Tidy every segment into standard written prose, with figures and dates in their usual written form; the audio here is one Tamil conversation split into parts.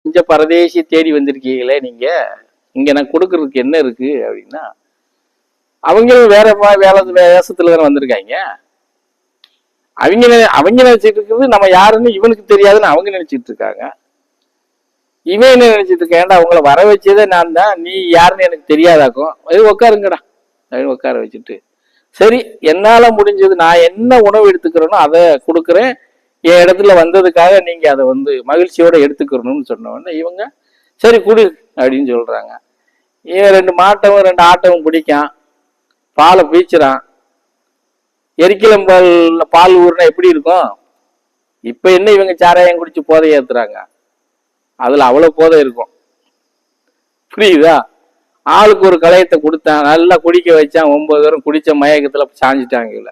இங்க பரதேசி தேடி வந்திருக்கீங்களே நீங்க, இங்க நான் கொடுக்கறதுக்கு என்ன இருக்கு அப்படின்னா, அவங்களும் வேற வேலை வேஷத்துல தானே வந்திருக்காங்க. அவங்க நினைச்சிட்டு இருக்கிறது நம்ம யாருன்னு இவனுக்கு தெரியாதுன்னு அவங்க நினைச்சிட்டு இருக்காங்க. இவன் என்ன நினைச்சிட்டு இருக்கேன்டா, அவங்கள வர வச்சதே நான் தான், நீ யாருன்னு எனக்கு தெரியாதாக்கும். அது உட்காருங்கடா அப்படின்னு உட்கார வச்சுட்டு, சரி என்னால முடிஞ்சது நான் என்ன உணவு எடுத்துக்கிறேனோ அதை கொடுக்குறேன், என் இடத்துல வந்ததுக்காக நீங்க அதை வந்து மகிழ்ச்சியோட எடுத்துக்கிறணும்னு சொன்ன உடனே இவங்க சரி குடு அப்படின்னு சொல்றாங்க. இவன் 2 மாட்டவும் 2 ஆட்டவும் பிடிக்கான், பாலை பீச்சுறான். எரிக்கலம் பால் ஊர்னா எப்படி இருக்கும்? இப்ப என்ன இவங்க சாராயம் குடிச்சு போதை ஏத்துறாங்க, அதுல அவ்வளவு போதை இருக்கும், புரியுதா? ஆளுக்கு ஒரு கலையத்தை கொடுத்தான், நல்லா குடிக்க வச்சான். 9 பேரும் குடிச்ச மயக்கத்துல சாஞ்சிட்டாங்க.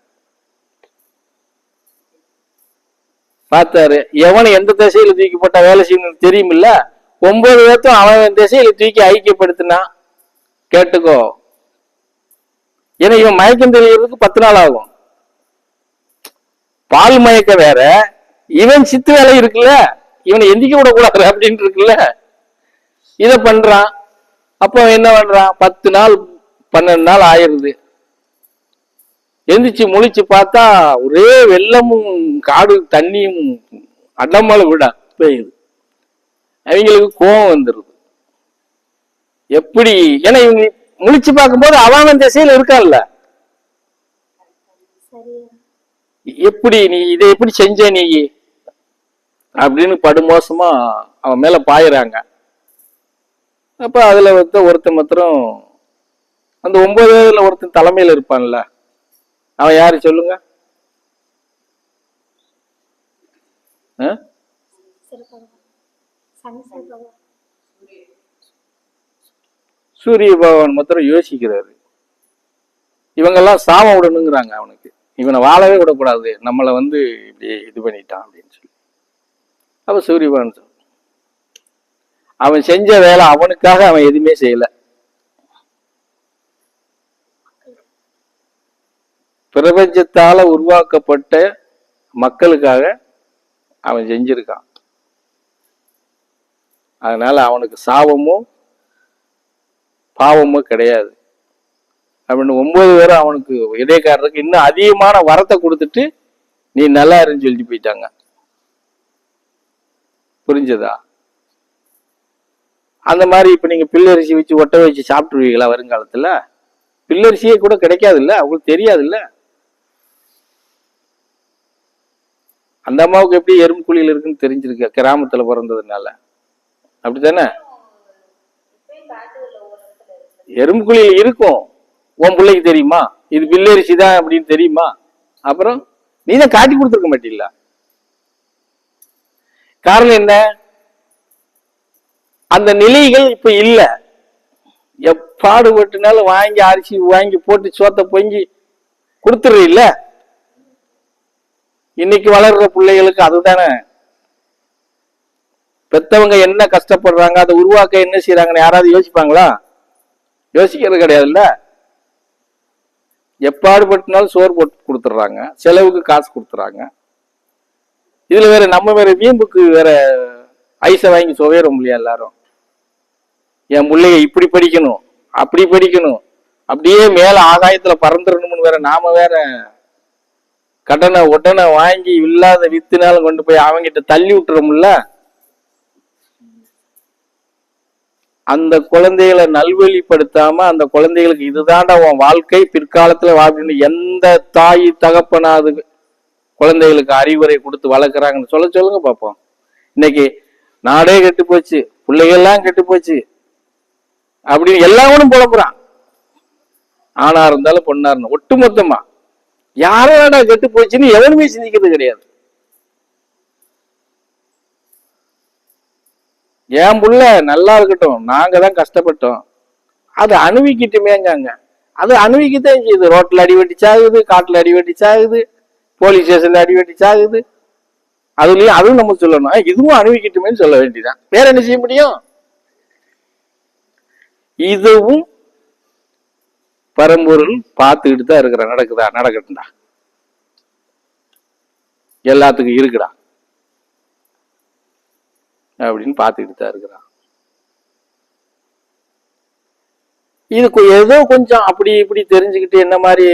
பார்த்தாரு, எவனை எந்த திசையில தூக்கி போட்டா வேலை செய்யணும்னு தெரியுமில்ல. 9 பேர்த்தும் அவன் திசையில தூக்கி ஐக்கியப்படுத்தினான். கேட்டுக்கோ, ஏன்னா இவன் மயக்கம் தெரியறதுக்கு 10 நாள் ஆகும். பால் மயக்க வேற, இவன் சித்து வேலை இருக்குல்ல, இவனை எந்திக்க விடக்கூடாது அப்படின்னு இருக்குல்ல, இத பண்றான். அப்ப என்ன பண்றான், 10 நாள் 12 நாள் ஆயிருது. எந்திரிச்சு முழிச்சு பார்த்தா ஒரே வெள்ளமும் காடு தண்ணியும் அடமலை விடா பெய்யுது. அவங்களுக்கு கோபம் வந்துருது. எப்படி, ஏன்னா இவங்க முழிச்சு பார்க்கும்போது அவன் திசையில இருக்கான்ல, எப்படி நீ இதை எப்படி செஞ்ச நீ அப்படின்னு படுமோசமா அவன் மேல பாயிறாங்க. அப்ப அதுல ஒருத்தன் மாத்திரம் அந்த 9 பேர்ல ஒருத்தன் தலைமையில இருப்பான்ல, அவன் யாரு சொல்லுங்க? சூரிய பகவான் மாத்திரம் யோசிக்கிறாரு. இவங்கெல்லாம் சாம விடணுங்கிறாங்க அவனுக்கு, இவனை வாழவே விடக்கூடாது, நம்மளை வந்து இப்படி இது பண்ணிட்டான் அப்படின்னு சொல்லி. அப்ப சூரிய பகவான் அவன் செஞ்ச வேலை அவனுக்காக அவன் எதுவுமே செய்யல, பிரபஞ்சத்தால உருவாக்கப்பட்ட மக்களுக்காக அவன் செஞ்சிருக்கான். அதனால அவனுக்கு சாபமும் பாவமும் கிடையாது அப்படின்னு 9 பேரும் அவனுக்கு இடைக்காரருக்கு இன்னும் அதிகமான வரத்தை கொடுத்துட்டு நீ நல்லா இருன்னு சொல்லிட்டு போயிட்டாங்க. புரிஞ்சதா? அந்த மாதிரி இப்ப நீங்க பில்லரிசி வச்சு ஒட்ட வச்சு சாப்பிட்டுருவீங்களா வருங்காலத்துல? பில்லரிசியே கூட கிடைக்காது இல்ல, அவங்களுக்கு தெரியாது இல்ல. அந்த அம்மாவுக்கு எப்படி எறும்பு குழியில் இருக்குன்னு தெரிஞ்சிருக்க, கிராமத்துல பிறந்ததுனால. அப்படித்தானே? எறும்பு குழியில் இருக்கும், உன் பிள்ளைக்கு தெரியுமா இது பில்லரிசி தான் அப்படின்னு தெரியுமா? அப்புறம் நீ தான் காட்டி கொடுத்துருக்க மாட்டீங்கள. காரணம் என்ன? அந்த நிலைகள் இப்ப இல்ல. எப்பாடுபட்டுனாலும் வாங்கி அரிசி வாங்கி போட்டு சோத்த பொங்கி கொடுத்துடுறீல்ல. இன்னைக்கு வளர்ற பிள்ளைகளுக்கு அதுதானே. பெத்தவங்க என்ன கஷ்டப்படுறாங்க, அதை உருவாக்க என்ன செய்யறாங்கன்னு யாராவது யோசிப்பாங்களா? யோசிக்கிறது கிடையாதுல்ல. எப்பாடுபட்டுனாலும் சோறு போட்டு கொடுத்துட்றாங்க, செலவுக்கு காசு கொடுத்துறாங்க. இதுல வேற நம்ம வேற வீம்புக்கு வேற ஐசை வாங்கி சுவையிறோம் இல்லையா எல்லாரும். என் பிள்ளைய இப்படி படிக்கணும் அப்படி படிக்கணும், அப்படியே மேல ஆகாயத்துல பறந்துடணும்னு வேற நாம வேற கடனை உடனே வாங்கி இல்லாத வித்துனாலும் கொண்டு போய் அவங்கிட்ட தள்ளி விட்டுறோம்ல. அந்த குழந்தைகளை நல்வழிப்படுத்தாம அந்த குழந்தைகளுக்கு இதுதான்டா உன் வாழ்க்கை பிற்காலத்துல வாழ்க்கை எந்த தாய் தகப்பனாது குழந்தைகளுக்கு அறிவுரை கொடுத்து வளர்க்குறாங்கன்னு சொல்லுங்க பார்ப்போம். இன்னைக்கு நாடே கெட்டு போச்சு, பிள்ளைகள்லாம் கெட்டு போச்சு அப்படின்னு எல்லாவனும் புலம்புறான். ஆணா இருந்தாலும் பொண்ணா இருந்தாலும் ஒட்டுமொத்தமா யாரோட கெட்டு போச்சுன்னு எவனுமே சிந்திக்கிறது கிடையாது. என் புள்ள நல்லா இருக்கட்டும், நாங்க தான் கஷ்டப்பட்டோம், அது அணுவிக்கிட்டுமேங்க. அது அணுவிக்கத்தான் செய்யுது. ரோட்ல அடிவெட்டி சாகுது, காட்டுல அடிவெட்டி சாகுது, போலீஸ் ஸ்டேஷன்ல அடிவெட்டி சாகுது. அதுலயும் அதுவும் நம்ம சொல்லணும், இதுவும் அணுவிக்கிட்டுமேன்னு சொல்ல வேண்டியதான். வேற என்ன செய்ய முடியும்? இதுவும் பரம்பொருள் பார்த்துக்கிட்டு தான் இருக்கிற. நடக்குதா? நடக்கட்டும்டா, எல்லாத்துக்கும் இருக்குடா. அப்படின்னு பார்த்துக்கிட்டு தான் இருக்கிறான். இது ஏதோ கொஞ்சம் அப்படி இப்படி தெரிஞ்சுக்கிட்டு என்ன மாதிரி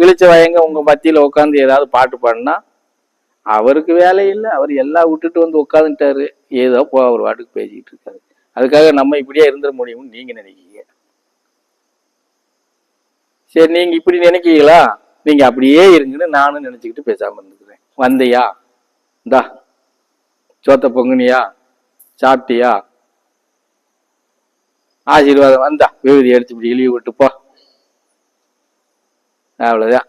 இழிச்ச வயங்க உங்க மத்தியில உட்காந்து ஏதாவது பாட்டு பாடினா அவருக்கு வேலை இல்லை. அவர் எல்லாம் விட்டுட்டு வந்து உட்காந்துட்டாரு. ஏதோ அவர் பாட்டுக்கு பேசிக்கிட்டு இருக்காரு. அதுக்காக நம்ம இப்படியே இருந்துட முடியும்னு நீங்க நினைக்கிறீங்க. சரி, நீங்க இப்படி நினைக்கிறீங்களா? நீங்க அப்படியே இருங்கன்னு நானும் நினைச்சுக்கிட்டு பேசாம இருந்துக்கிறேன். வந்தையா, இந்தா சோத்த பொங்குனியா, சாப்பிட்டியா, ஆசீர்வாதம் வந்தா விபூதி எடுத்து இப்படி இழிவு விட்டுப்போ, அவ்வளவுதான்.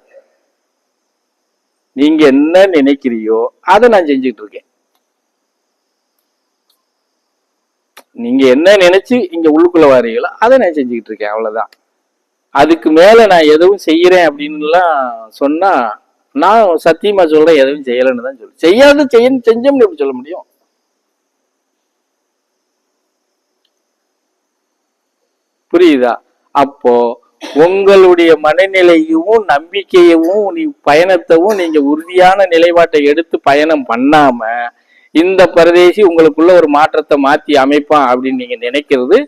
நீங்க என்ன நினைக்கிறியோ அதை நான் செஞ்சுட்டு இருக்கேன். நீங்க என்ன நினைச்சு இங்க உள்ளுக்குள்ள வாரீங்களோ அதை நான் செஞ்சுக்கிட்டு இருக்கேன். அவ்வளவுதான். அதுக்கு மேல நான் எதுவும் செய்யறேன் அப்படின்னுலாம் சொன்னா நான் சத்தியமா சொல்றேன், எதுவும் செய்யலைன்னு தான் சொல்றேன். செய்யாத செஞ்சோம்னு எப்படி சொல்ல முடியும்? புரியுதா? அப்போ உங்களுடைய மனநிலையும் நம்பிக்கையவும் பயணத்தவும் நீங்க உறுதியான நிலைப்பாட்டை எடுத்து பயணம் பண்ணாம இந்த பரதேசி உங்களுக்குள்ள ஒரு மாற்றத்தை மாத்தி அமைப்பான் அப்படின்னு நீங்க நினைக்கிறது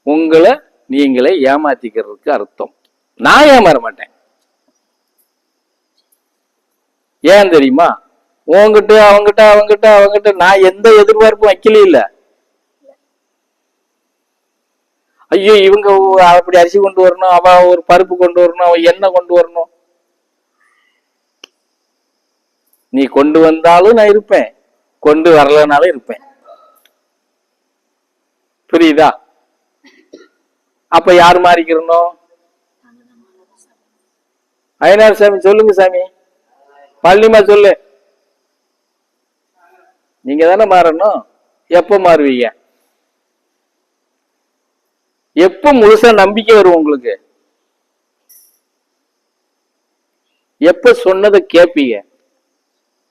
உங்களை நீங்களே ஏமாத்திக்கிறதுக்கு அர்த்தம். நான் ஏமாற மாட்டேன். ஏன் தெரியுமா? உங்ககிட்ட அவங்கிட்ட அவங்கிட்ட அவங்கிட்ட நான் எந்த எதிர்பார்ப்பும் வைக்கல. இல்ல, ஐயோ இவங்க அப்படி அரிசி கொண்டு வரணும், அவ ஒரு பருப்பு கொண்டு வரணும், அவ எண்ணெய் கொண்டு வரணும். நீ கொண்டு வந்தாலும் நான் இருப்பேன், கொண்டு வரலனாலும் இருப்பேன். புரியுதா? அப்ப யார் மாறிக்கிறணும்? ஐயனார் சாமி சொல்லுங்க சாமி, பள்ளிமா சொல்லு. நீங்க தானே மாறணும். எப்ப மாறுவீங்க? எப்ப முழுசா நம்பிக்கை வரும் உங்களுக்கு? எப்ப சொன்னதை கேட்பீங்க?